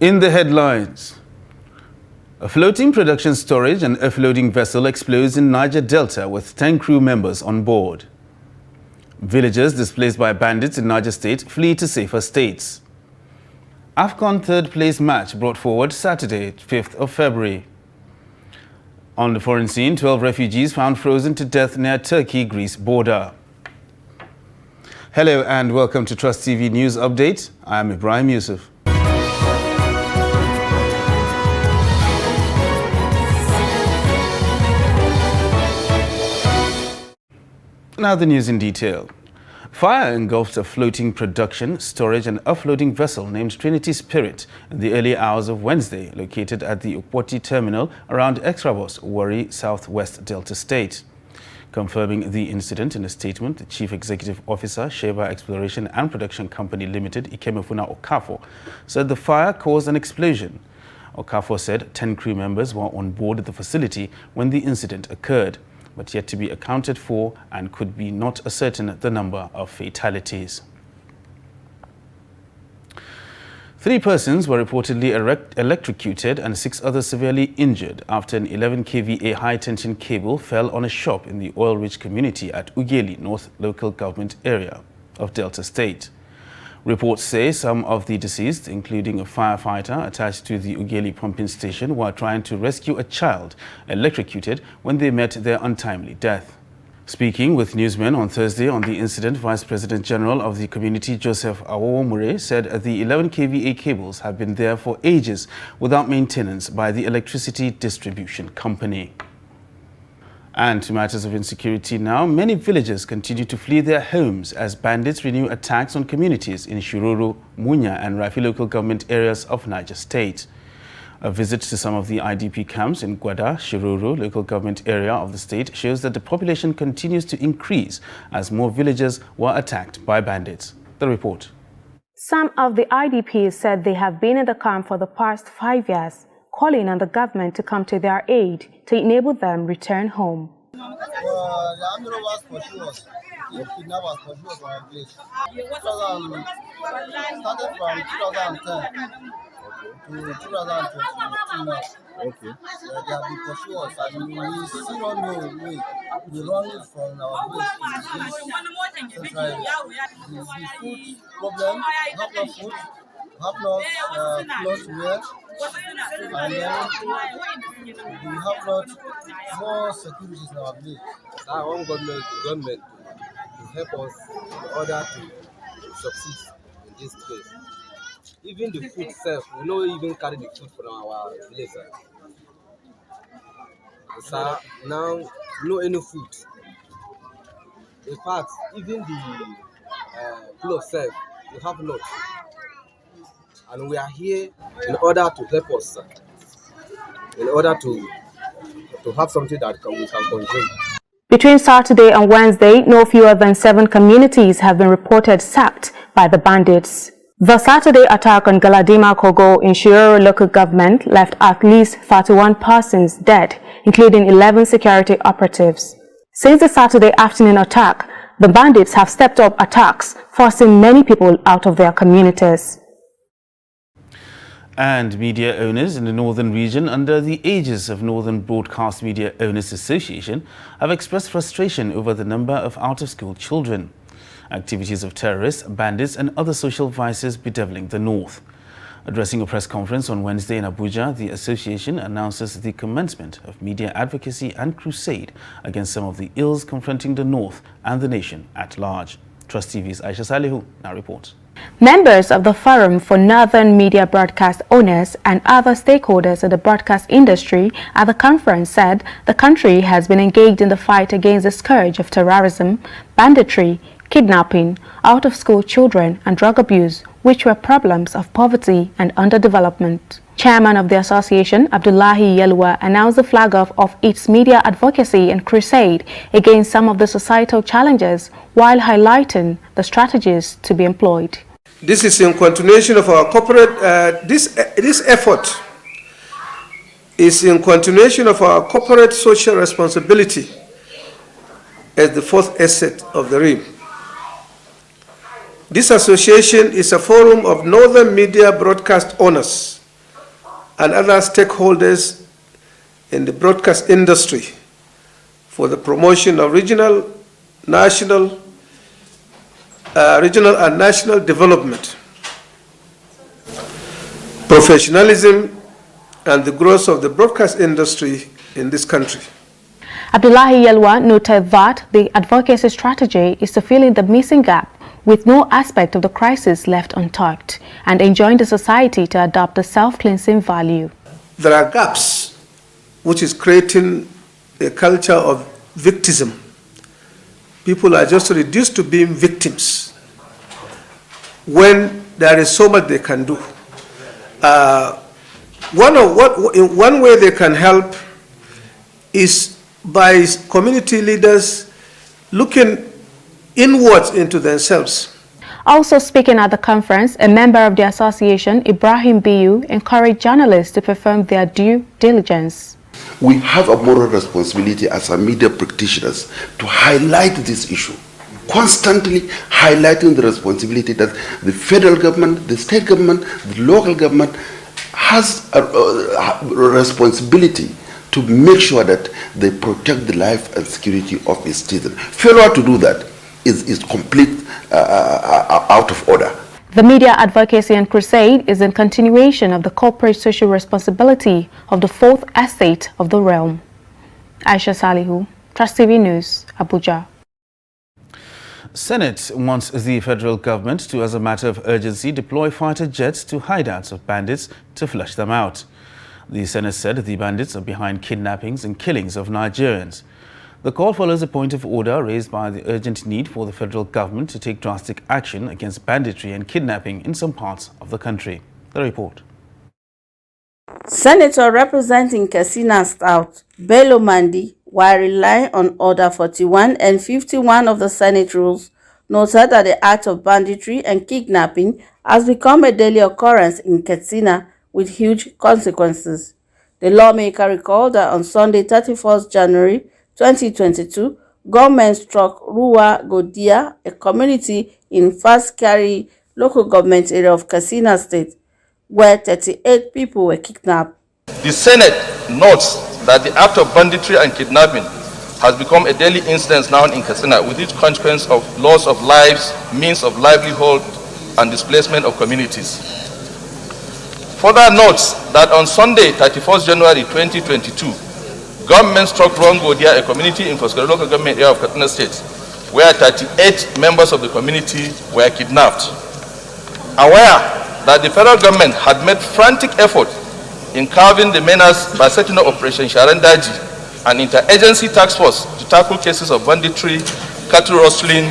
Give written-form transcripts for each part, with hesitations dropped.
In the headlines, a floating production storage and offloading vessel explodes in Niger Delta with 10 crew members on board. Villagers displaced by bandits in Niger State flee to safer states. AFCON third-place match brought forward Saturday, 5th of February. On the foreign scene, 12 refugees found frozen to death near Turkey-Greece border. Hello and welcome to Trust TV News Update. I am Ibrahim Yusuf. Now the news in detail. Fire engulfed a floating production, storage and offloading vessel named Trinity Spirit in the early hours of Wednesday, located at the Okwoti terminal around Extrabos, Warri, Southwest Delta State. Confirming the incident in a statement, the Chief Executive Officer, Sheba Exploration and Production Company Limited, Ikemefuna Okafor, said the fire caused an explosion. Okafor said 10 crew members were on board the facility when the incident occurred, but yet to be accounted for and could be not ascertain the number of fatalities. 3 persons were reportedly electrocuted and 6 others severely injured after an 11 kVA high-tension cable fell on a shop in the oil-rich community at Ugeli North local government area of Delta State. Reports say some of the deceased, including a firefighter attached to the Ugeli pumping station, were trying to rescue a child electrocuted when they met their untimely death. Speaking with newsmen on Thursday on the incident, Vice President General of the community, Joseph Awowomure, said the 11 kVA cables have been there for ages without maintenance by the electricity distribution company. And to matters of insecurity now, many villagers continue to flee their homes as bandits renew attacks on communities in Shiroro, Munya and Rafi local government areas of Niger State. A visit to some of the IDP camps in Gwada, Shiroro local government area of the state shows that the population continues to increase as more villagers were attacked by bandits. The report. Some of the IDPs said they have been in the camp for the past 5 years, calling on the government to come to their aid to enable them return home. The army robbers pursued us. The kidnappers pursued us from our place. Started from 2010 to 2022 now. Okay. They have been pursuing us and we still don't know way. We run from our place to this central area. The food problem, have no food, have no clothes to wear. And then we have not more securities in our village. Our own government to help us in order to succeed in this case. Even the food itself, we don't even carry the food from our village. So now, no any food. In fact, even the clothes itself, we have not. And we are here in order to help us, in order to have something that we can consume. Between Saturday and Wednesday, no fewer than 7 communities have been reported sacked by the bandits. The Saturday attack on Galadima Kogo in Shiroro local government left at least 31 persons dead, including 11 security operatives. Since the Saturday afternoon attack, the bandits have stepped up attacks, forcing many people out of their communities. And media owners in the northern region under the aegis of Northern Broadcast Media Owners Association have expressed frustration over the number of out-of-school children. Activities of terrorists, bandits and other social vices bedeviling the north. Addressing a press conference on Wednesday in Abuja, the association announces the commencement of media advocacy and crusade against some of the ills confronting the north and the nation at large. Trust TV's Aisha Salihu now reports. Members of the Forum for Northern Media Broadcast Owners and other stakeholders in the broadcast industry at the conference said the country has been engaged in the fight against the scourge of terrorism, banditry, kidnapping, out-of-school children and drug abuse, which were problems of poverty and underdevelopment. Chairman of the association, Abdullahi Yelwa, announced the flag-off of its media advocacy and crusade against some of the societal challenges while highlighting the strategies to be employed. This is in continuation of our corporate, this effort is in continuation of our corporate social responsibility as the fourth asset of the RIM. This association is a forum of Northern Media Broadcast Owners and other stakeholders in the broadcast industry for the promotion of regional and national development, professionalism, and the growth of the broadcast industry in this country. Abdullahi Yelwa noted that the advocacy strategy is to fill in the missing gap with no aspect of the crisis left untouched and enjoin the society to adopt the self-cleansing value. There are gaps which is creating a culture of victimism. People are just reduced to being victims when there is so much they can do. One way they can help is by community leaders looking inwards into themselves. Also speaking at the conference, a member of the association, Ibrahim Biyu, encouraged journalists to perform their due diligence. We have a moral responsibility as a media practitioners to highlight this issue, constantly highlighting the responsibility that the federal government, the state government, the local government has a responsibility to make sure that they protect the life and security of its citizens. Failure to do that is complete out of order. The media advocacy and crusade is in continuation of the corporate social responsibility of the fourth estate of the realm. Aisha Salihu, Trust TV News, Abuja. Senate wants the federal government to, as a matter of urgency, deploy fighter jets to hideouts of bandits to flush them out. The Senate said the bandits are behind kidnappings and killings of Nigerians. The call follows a point of order raised by the urgent need for the federal government to take drastic action against banditry and kidnapping in some parts of the country. The report. Senator representing Katsina South, Bello Mandi, while relying on Order 41 and 51 of the Senate rules, noted that the act of banditry and kidnapping has become a daily occurrence in Katsina with huge consequences. The lawmaker recalled that on Sunday, 31st January 2022, government struck Ruwa Godia, a community in Faskari local government area of Katsina State, where 38 people were kidnapped. The Senate notes that the act of banditry and kidnapping has become a daily incident now in Katsina, with its consequence of loss of lives, means of livelihood, and displacement of communities. Further notes that on Sunday, 31st January 2022, government struck Rongodia, a community in Faskari local government area of Katsina State, where 38 members of the community were kidnapped. Aware that the federal government had made frantic effort in curbing the menace by setting up Operation Sharandaji, an interagency task force to tackle cases of banditry, cattle rustling,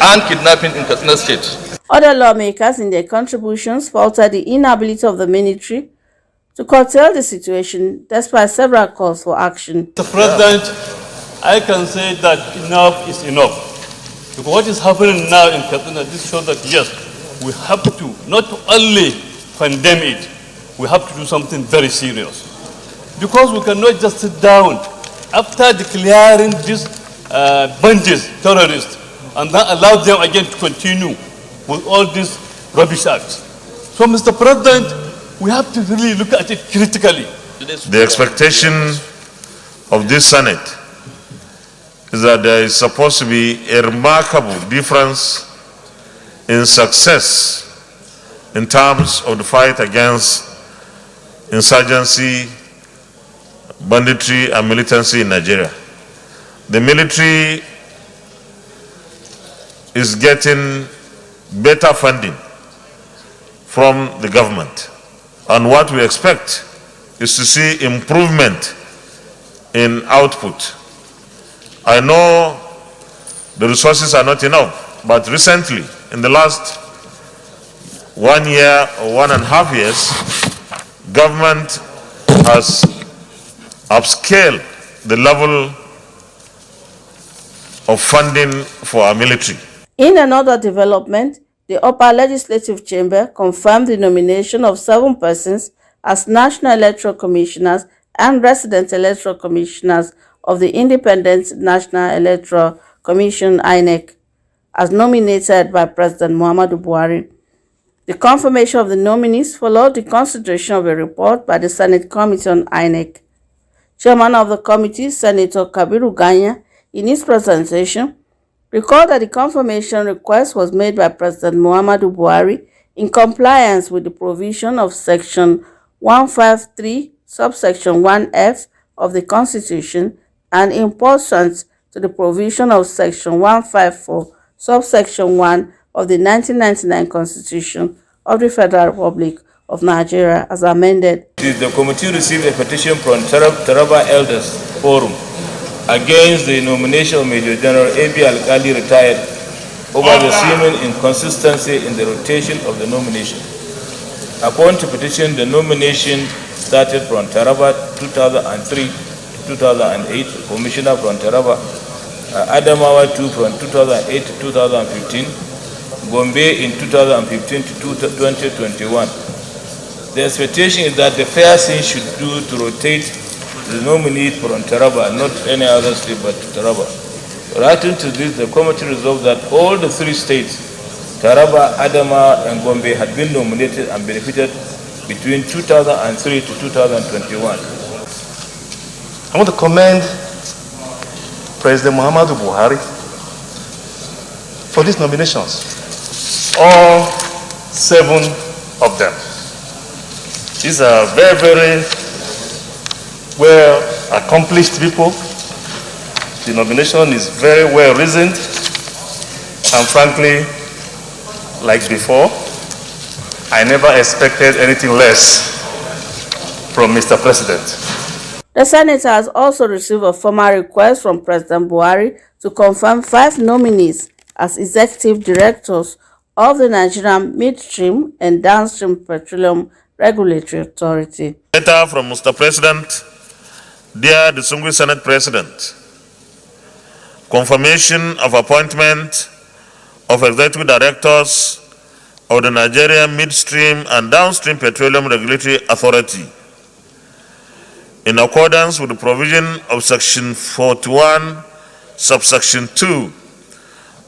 and kidnapping in Katsina State. Other lawmakers in their contributions faulted the inability of the military to curtail the situation despite several calls for action. Mr. President, I can say that enough is enough. Because what is happening now in Katsina, this shows that yes, we have to not only condemn it, we have to do something very serious. Because we cannot just sit down after declaring these bandits, terrorists, and then allow them again to continue with all these rubbish acts. So, Mr. President, we have to really look at it critically. The expectation of this Senate is that there is supposed to be a remarkable difference in success in terms of the fight against insurgency, banditry, and militancy in Nigeria. The military is getting better funding from the government. And what we expect is to see improvement in output. I know the resources are not enough, but recently, in the last 1 year or 1.5 years, government has upscaled the level of funding for our military. In another development, the Upper Legislative Chamber confirmed the nomination of 7 persons as National Electoral Commissioners and Resident Electoral Commissioners of the Independent National Electoral Commission (INEC), as nominated by President Muhammadu Buhari. The confirmation of the nominees followed the consideration of a report by the Senate Committee on INEC. Chairman of the committee, Senator Kabiru Ganya, in his presentation, recalled that the confirmation request was made by President Muhammadu Buhari in compliance with the provision of Section 153, subsection 1F of the Constitution and in pursuant to the provision of Section 154, subsection 1 of the 1999 Constitution of the Federal Republic of Nigeria as amended. The committee received a petition from Taraba Elders Forum against the nomination of Major General A.B. Alkali retired over the seeming inconsistency in the rotation of the nomination. According to petition, the nomination started from Taraba 2003 to 2008, Commissioner from Taraba, Adamawa 2 from 2008 to 2015, Gombe in 2015 to 2021. The expectation is that the fair thing should do to rotate the nominee from Taraba, not any other state but Taraba. Writing to this, the committee resolved that all the three states, Taraba, Adama, and Gombe, had been nominated and benefited between 2003 to 2021. I want to commend President Muhammadu Buhari for these nominations, all 7 of them. These are very, very well accomplished people. The nomination is very well reasoned, and frankly, like before, I never expected anything less from Mr. President. The Senate has also received a formal request from President Buhari to confirm 5 nominees as executive directors of the Nigerian Midstream and Downstream Petroleum Regulatory Authority. Letter from Mr. President, dear distinguished Senate President, confirmation of appointment of executive directors of the Nigerian Midstream and Downstream Petroleum Regulatory Authority in accordance with the provision of Section 41, subsection 2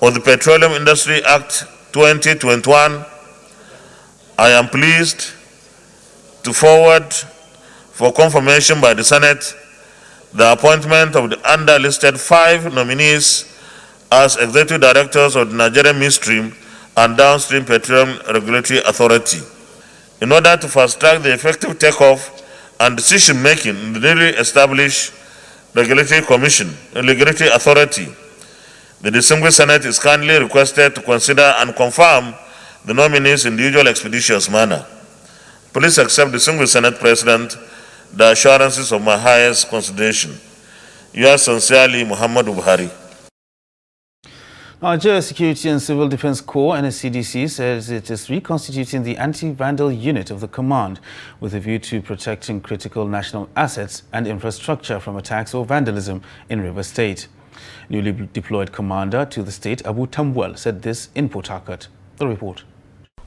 of the Petroleum Industry Act 2021. I am pleased to forward for confirmation by the Senate the appointment of the underlisted 5 nominees as executive directors of the Nigerian Midstream and Downstream Petroleum Regulatory Authority. In order to fast-track the effective takeoff and decision-making in the newly established Regulatory Authority, the distinguished Senate is kindly requested to consider and confirm the nominees in the usual expeditious manner. Please accept, distinguished Senate President, the assurances of my highest consideration. Yours sincerely, Muhammadu Buhari. Nigeria Security and Civil Defense Corps, NCDC, says it is reconstituting the anti-vandal unit of the command with a view to protecting critical national assets and infrastructure from attacks or vandalism in Rivers State. Newly deployed commander to the state, Abu Tambuwal, said this in Port Harcourt. The report.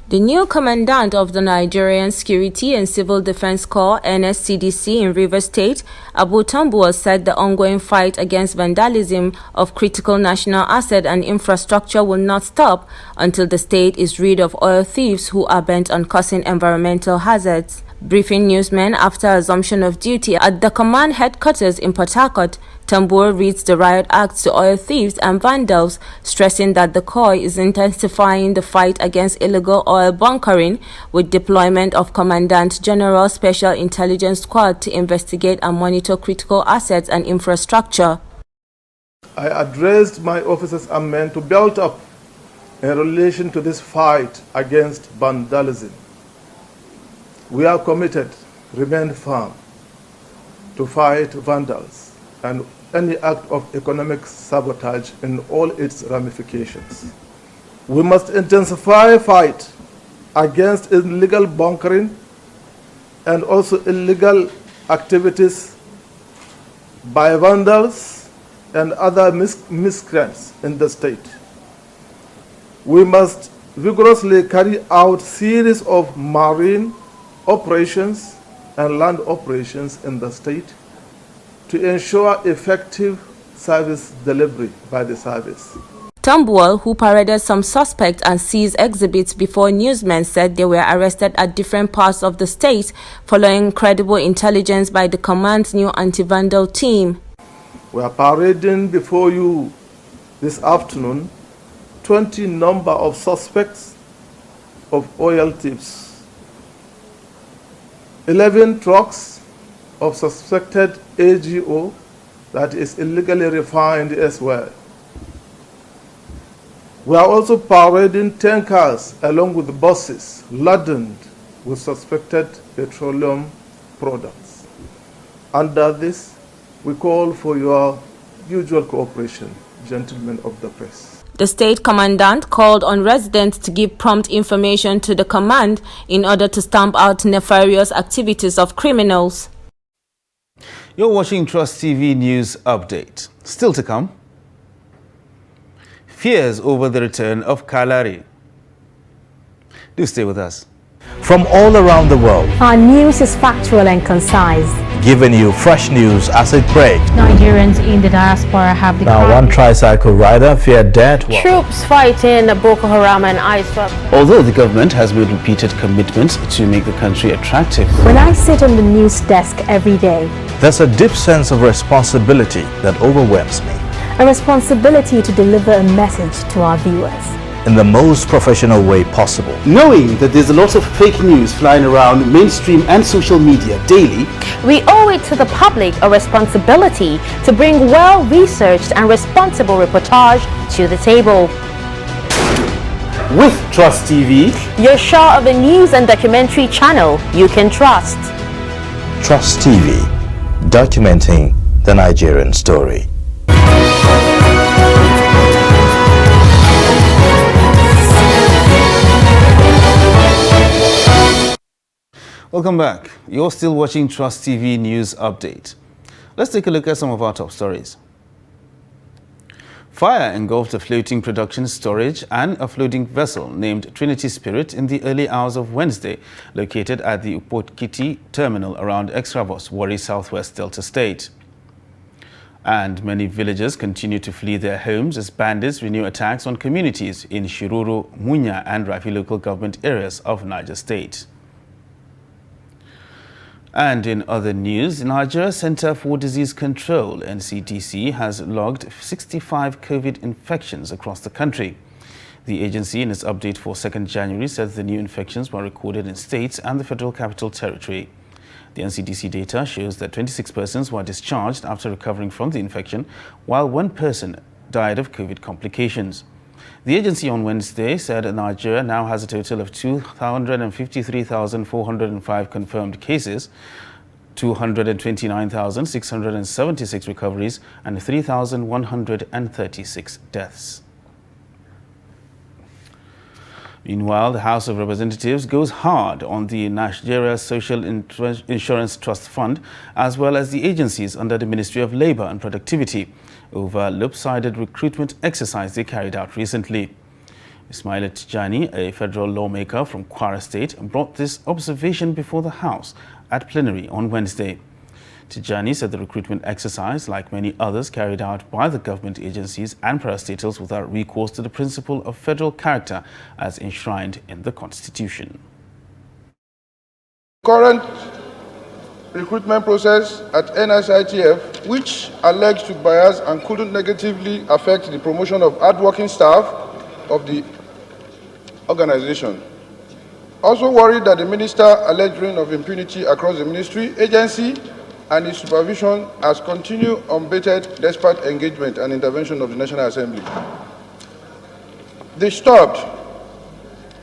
The new commandant of the Nigerian Security and Civil Defense Corps, NCDC, in Rivers State, Abu Tambuwal, said the ongoing fight against vandalism of critical national asset and infrastructure will not stop until the state is rid of oil thieves who are bent on causing environmental hazards. Briefing newsmen after assumption of duty at the command headquarters in Port Harcourt, Tambuwal reads the riot acts to oil thieves and vandals, stressing that the Corps is intensifying the fight against illegal oil bunkering with deployment of Commandant General Special Intelligence Squad to investigate and monitor critical assets and infrastructure. I addressed my officers and men to belt up in relation to this fight against vandalism. We are committed, remain firm, to fight vandals and any act of economic sabotage in all its ramifications. We must intensify fight against illegal bunkering and also illegal activities by vandals and other miscreants in the state. We must vigorously carry out series of marine operations and land operations in the state to ensure effective service delivery by the service. Tambuwal, who paraded some suspects and seized exhibits before newsmen, said they were arrested at different parts of the state following credible intelligence by the command's new anti-vandal team. We are parading before you this afternoon 20 number of suspects of oil thieves, 11 trucks of suspected AGO, that is illegally refined as well. We are also parading 10 cars along with the buses laden with suspected petroleum products. Under this, we call for your usual cooperation, gentlemen of the press. The state commandant called on residents to give prompt information to the command in order to stamp out nefarious activities of criminals. You're watching Trust TV News Update. Still to come. Fears over the return of Kalari. Do stay with us. From all around the world, our news is factual and concise, giving you fresh news as it breaks. Nigerians in the diaspora have the Now, one tricycle rider feared death. Troops fighting Boko Haram and ISWAP. Although the government has made repeated commitments to make the country attractive. When I sit on the news desk every day, there's a deep sense of responsibility that overwhelms me. A responsibility to deliver a message to our viewers in the most professional way possible. Knowing that there's a lot of fake news flying around mainstream and social media daily, we owe it to the public a responsibility to bring well-researched and responsible reportage to the table. With Trust TV, you're sure of a news and documentary channel you can trust. Trust TV, documenting the Nigerian story. Welcome back. You're still watching Trust TV News Update. Let's take a look at some of our top stories. Fire engulfed a floating production storage and a floating vessel named Trinity Spirit in the early hours of Wednesday, located at the Upokiti terminal around Extravos, Warri, Southwest Delta State. And many villagers continue to flee their homes as bandits renew attacks on communities in Shiruru, Munya and Rafi local government areas of Niger State. And in other news, Nigeria Center for Disease Control, NCDC, has logged 65 COVID infections across the country. The agency, in its update for 2nd January, said the new infections were recorded in states and the Federal Capital Territory. The NCDC data shows that 26 persons were discharged after recovering from the infection, while 1 person died of COVID complications. The agency on Wednesday said Nigeria now has a total of 253,405 confirmed cases, 229,676 recoveries, and 3,136 deaths. Meanwhile, the House of Representatives goes hard on the Nigeria Social Insurance Trust Fund, as well as the agencies under the Ministry of Labour and Productivity, over a lopsided recruitment exercise they carried out recently. Ismaila Tijani, a federal lawmaker from Kwara State, brought this observation before the House at plenary on Wednesday. Tijani said the recruitment exercise, like many others carried out by the government agencies and parastatals without recourse to the principle of federal character as enshrined in the Constitution. Current recruitment process at NSITF, which alleged to bias and couldn't negatively affect the promotion of hardworking staff of the organization. Also worried that the minister alleged reign of impunity across the ministry, agency, and its supervision has continued unabated despite engagement and intervention of the National Assembly. Disturbed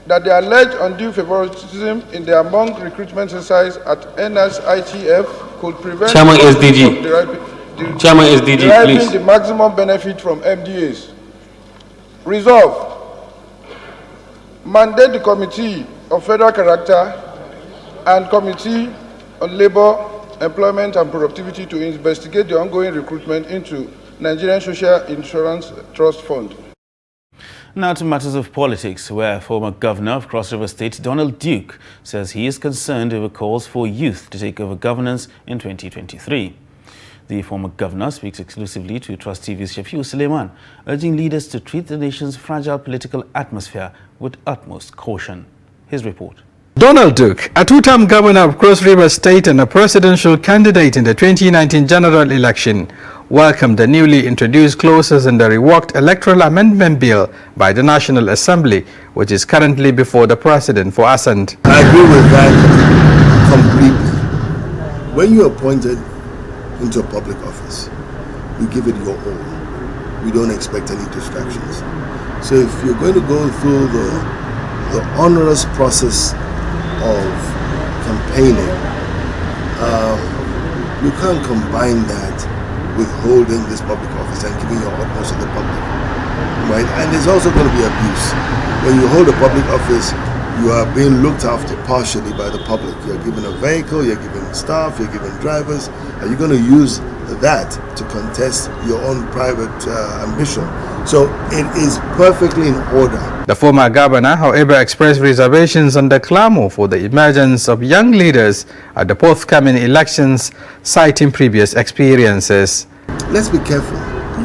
that the alleged undue favoritism in the among recruitment exercise at NSITF could prevent Chairman SDG, deriving the maximum benefit from MDAs. Resolve, mandate the Committee of Federal Character and Committee on Labour, Employment and Productivity to investigate the ongoing recruitment into Nigerian Social Insurance Trust Fund. Now to matters of politics, where former governor of Cross River State, Donald Duke, says he is concerned over calls for youth to take over governance in 2023. The former governor speaks exclusively to Trust TV's Shafiu Suleiman, urging leaders to treat the nation's fragile political atmosphere with utmost caution. His report. Donald Duke, a two-term governor of Cross River State and a presidential candidate in the 2019 general election, welcomed the newly introduced clauses in the reworked Electoral Amendment Bill by the National Assembly, which is currently before the President for assent. I agree with that completely. When you're appointed into a public office, you give it your all. We don't expect any distractions. So if you're going to go through the onerous process of campaigning, you can't combine that with holding this public office and giving your utmost to the public, right? And there's also going to be abuse. When you hold a public office, you are being looked after partially by the public. You're given a vehicle, you're given staff, you're given drivers. Are you going to use that to contest your own private ambition? So it is perfectly in order. The former governor, however, expressed reservations on the clamor for the emergence of young leaders at the forthcoming elections, citing previous experiences. Let's be careful.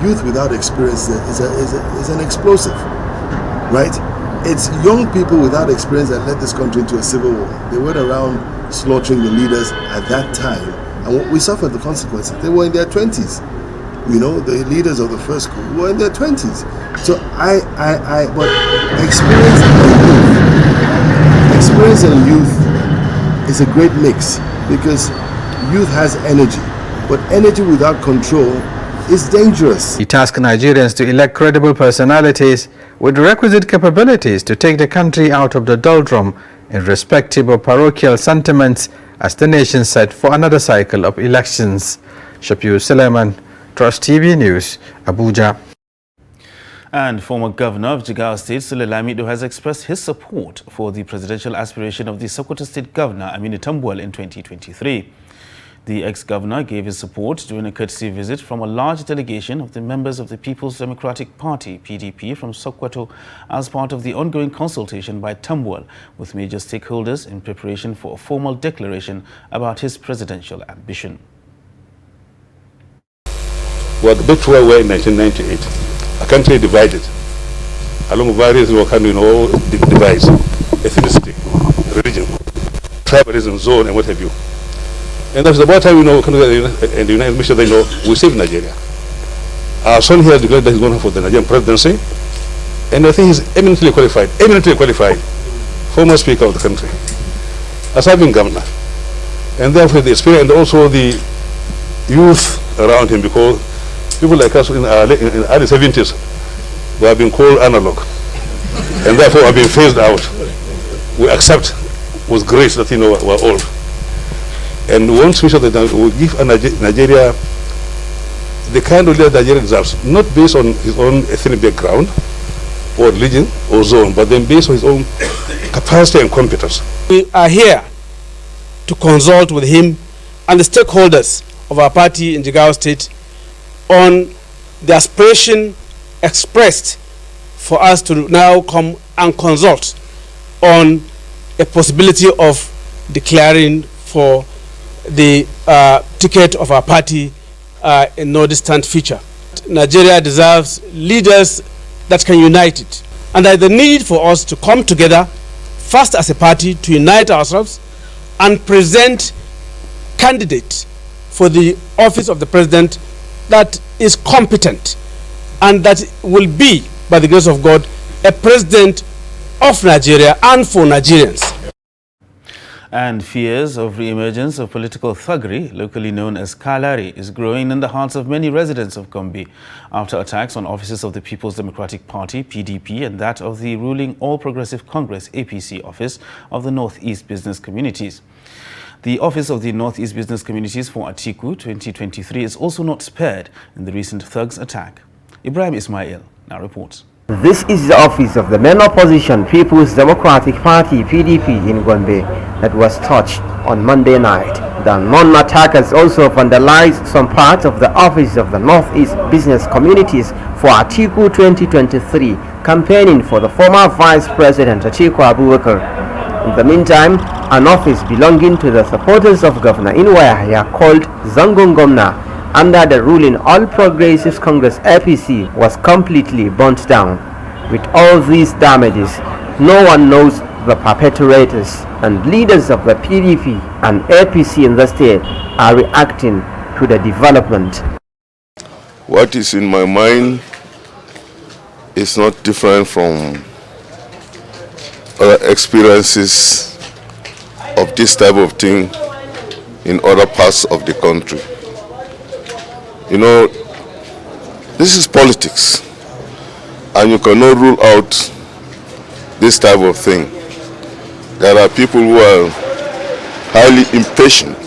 Youth without experience is an explosive, right? It's young people without experience that led this country into a civil war. They went around slaughtering the leaders at that time, and we suffered the consequences. They were in their 20s. You know, the leaders of the first coup were in their 20s. So but experience and youth is a great mix, because youth has energy, but energy without control is dangerous. He tasked Nigerians to elect credible personalities with requisite capabilities to take the country out of the doldrum, irrespective of parochial sentiments, as the nation set for another cycle of elections. Shafiu Suleiman, Trust TV News, Abuja. And former governor of Jigawa State, Sule Lamido, has expressed his support for the presidential aspiration of the Sokoto State Governor, Aminu Tambuwal, in 2023. The ex-governor gave his support during a courtesy visit from a large delegation of the members of the People's Democratic Party, PDP, from Sokoto as part of the ongoing consultation by Tambuwal with major stakeholders in preparation for a formal declaration about his presidential ambition. Well, back to where we were in 1998, a country divided along various divides, ethnicity, religion, tribalism, zone, and what have you. And that's about time, and the United Nations, we save Nigeria. Our son here has declared that he's going for the Nigerian presidency, and I think he's eminently qualified, former speaker of the country, as having governor. And therefore the experience and also the youth around him, because people like us in the early 70s, we have been called analog, and therefore have been phased out. We accept with grace that we're old. And we want to make sure that we give Nigeria the kind of leader Nigeria deserves, not based on his own ethnic background or religion or zone, but then based on his own capacity and competence. We are here to consult with him and the stakeholders of our party in Jigawa State on the aspiration expressed for us to now come and consult on a possibility of declaring for the ticket of our party in no distant future. Nigeria deserves leaders that can unite it, and there is the need for us to come together first as a party to unite ourselves and present candidates for the office of the president that is competent and that will be, by the grace of God, a president of Nigeria and for Nigerians. And fears of re-emergence of political thuggery, locally known as Kalari, is growing in the hearts of many residents of Kombi after attacks on offices of the People's Democratic Party, PDP, and that of the ruling All Progressive Congress, APC, office of the Northeast Business Communities. The Office of the Northeast Business Communities for Atiku 2023 is also not spared in the recent thugs attack. Ibrahim Ismail now reports. This is the office of the main opposition People's Democratic Party PDP in Gombe that was touched on Monday night. The unknown attackers also vandalized some parts of the office of the Northeast Business Communities for Atiku 2023, campaigning for the former Vice President Atiku Abubakar. In the meantime, an office belonging to the supporters of Governor Inwayahya called Zangongomna under the ruling All Progressives Congress APC was completely burnt down. With all these damages, no one knows the perpetrators, and leaders of the PDP and APC in the state are reacting to the development. What is in my mind is not different from other experiences of this type of thing in other parts of the country. You know, this is politics, and you cannot rule out this type of thing. There are people who are highly impatient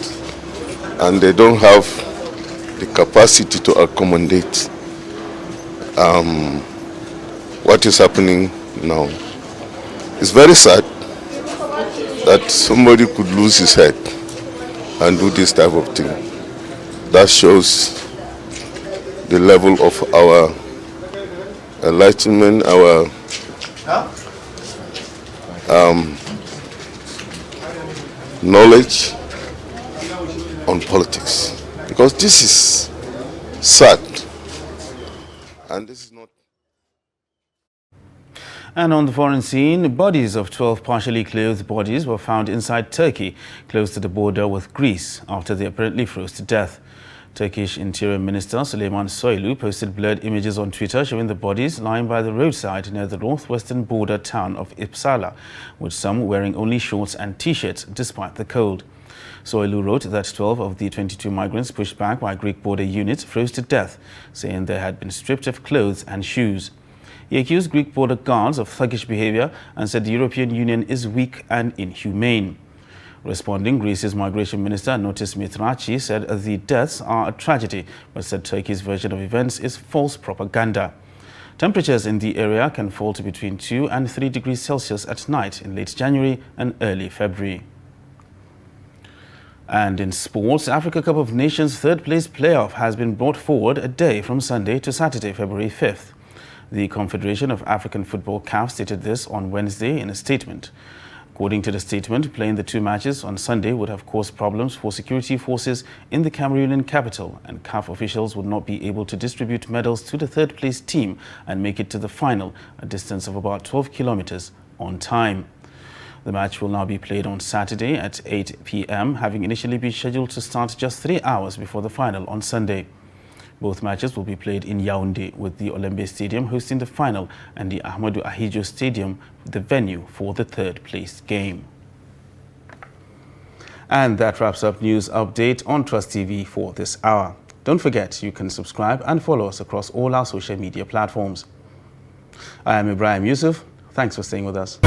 and they don't have the capacity to accommodate what is happening now. It's very sad that somebody could lose his head and do this type of thing. That shows the level of our enlightenment, our knowledge on politics, because this is sad, and this is not. And on the foreign scene, bodies of 12 partially clothed bodies were found inside Turkey, close to the border with Greece, after they apparently froze to death. Turkish Interior Minister Sule posted blurred images on Twitter showing the bodies lying by the roadside near the northwestern border town of Uppsala, with some wearing only shorts and t-shirts despite the cold. Soilu wrote that 12 of the 22 migrants pushed back by Greek border units froze to death, saying they had been stripped of clothes and shoes. He accused Greek border guards of thuggish behavior and said the European Union is weak and inhumane. Responding, Greece's Migration Minister Notis Mitrachi said the deaths are a tragedy, but said Turkey's version of events is false propaganda. Temperatures in the area can fall to between 2 and 3 degrees Celsius at night in late January and early February. And in sports, Africa Cup of Nations third-place playoff has been brought forward a day from Sunday to Saturday, February 5th. The Confederation of African Football CAF stated this on Wednesday in a statement. According to the statement, playing the two matches on Sunday would have caused problems for security forces in the Cameroonian capital, and CAF officials would not be able to distribute medals to the third-place team and make it to the final, a distance of about 12 kilometers, on time. The match will now be played on Saturday at 8 p.m., having initially been scheduled to start just 3 hours before the final on Sunday. Both matches will be played in Yaoundé, with the Olembe Stadium hosting the final and the Ahmadou Ahidjo Stadium the venue for the third-place game. And that wraps up News Update on Trust TV for this hour. Don't forget, you can subscribe and follow us across all our social media platforms. I am Ibrahim Yusuf. Thanks for staying with us.